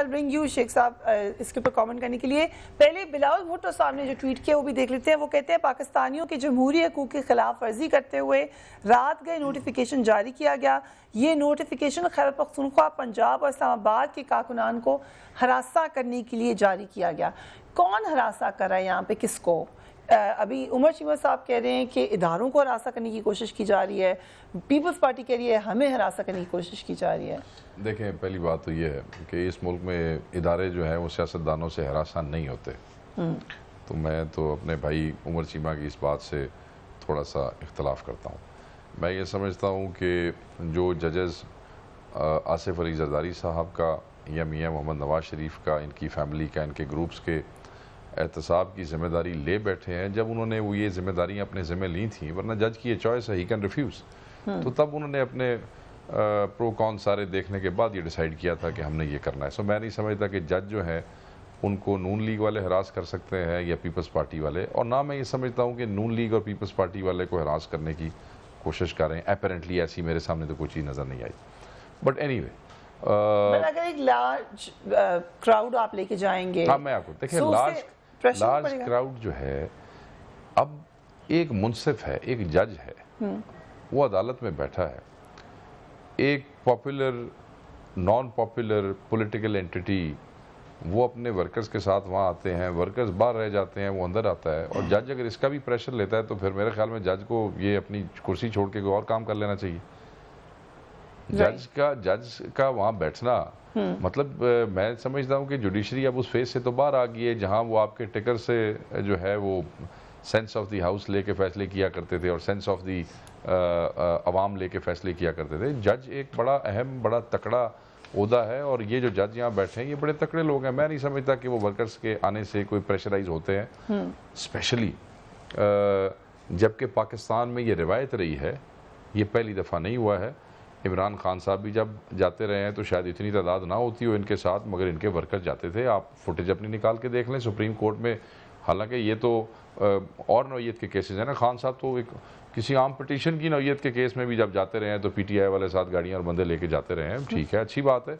I bring you Sheikh साहब इसके ऊपर कमेंट करने के लिए। पहले बिलावल भुट्टो साहब ने जो ट्वीट किया वो भी देख लेते हैं। वो कहते हैं पाकिस्तानियों की जमहूरी हकूक़ की खिलाफ वर्जी करते हुए रात गए नोटिफिकेशन जारी किया गया। ये नोटिफिकेशन खैबर पख्तूनख्वा, पंजाब और इस्लामाबाद के कारकुनान को हरासा करने के लिए जारी किया गया। कौन हरासा कर रहा है यहाँ पे, किसको? अभी उमर चीमा साहब कह रहे हैं कि इदारों को हरासा करने की कोशिश की जा रही है, पीपल्स पार्टी कह रही है हमें हरासा करने की कोशिश की जा रही है। देखें, पहली बात तो ये है कि इस मुल्क में इदारे जो हैं वो सियासतदानों से हरासा नहीं होते। तो मैं तो अपने भाई उमर चीमा की इस बात से थोड़ा सा इख्तलाफ करता हूँ। मैं ये समझता हूँ कि जो जजेस आसिफ अली जरदारी साहब का या मियाँ मोहम्मद नवाज शरीफ का, इनकी फैमिली का, इनके ग्रुप्स के एहतसाब की जिम्मेदारी ले बैठे हैं, जब उन्होंने वो ये जिम्मेदारियाँ अपने ज़िम्मे ली थी, वरना जज की ये चॉइस है, ही कैन रिफ्यूज़, तो तब उन्होंने अपने प्रो कॉन सारे देखने के बाद ये डिसाइड किया था कि हमने ये करना है। सो मैं नहीं समझता कि जज जो है उनको नून लीग वाले हरास कर सकते हैं या पीपल्स पार्टी वाले, और ना मैं ये समझता हूँ कि नून लीग और पीपल्स पार्टी वाले को हरास करने की कोशिश कर रहे हैं। अपेरेंटली ऐसी मेरे सामने तो कोई चीज़ नज़र नहीं आई। बट एनीवे, अगर एक लार्ज क्राउड आप लेके जाएंगे, हाँ मैं आपको देखिए, लार्ज क्राउड जो है, अब एक मुंसिफ है, एक जज है, वो अदालत में बैठा है, एक popular non popular political entity वो अपने वर्कर्स के साथ वहाँ आते हैं, वर्कर्स बाहर रह जाते हैं, वो अंदर आता है, और जज अगर इसका भी प्रेशर लेता है तो फिर मेरे ख्याल में जज को ये अपनी कुर्सी छोड़ के कोई और काम कर लेना चाहिए। जज का वहाँ बैठना मतलब मैं समझता हूँ कि जुडिशरी अब उस फेज से तो बाहर आ गई है जहाँ वो आपके टिकर से जो है वो सेंस ऑफ द हाउस लेके फैसले किया करते थे और सेंस ऑफ द अवाम लेके फैसले किया करते थे। जज एक बड़ा अहम, बड़ा तकड़ा ओहदा है, और ये जो जज यहाँ बैठे हैं ये बड़े तकड़े लोग हैं। मैं नहीं समझता कि वो वर्कर्स के आने से कोई प्रेशराइज होते हैं, स्पेशली जबकि पाकिस्तान में ये रिवायत रही है, ये पहली दफ़ा नहीं हुआ है। इमरान खान साहब भी जब जाते रहे हैं तो शायद इतनी तादाद ना होती हो इनके साथ, मगर इनके वर्कर जाते थे। आप फुटेज अपनी निकाल के देख लें सुप्रीम कोर्ट में, हालांकि ये तो और नौयत के केसेस हैं ना, खान साहब तो एक किसी आम पटिशन की नौयत के केस में भी जब जाते रहे हैं तो पीटीआई वाले साथ गाड़ियाँ और बंदे लेके जाते रहे हैं, ठीक है, अच्छी बात है।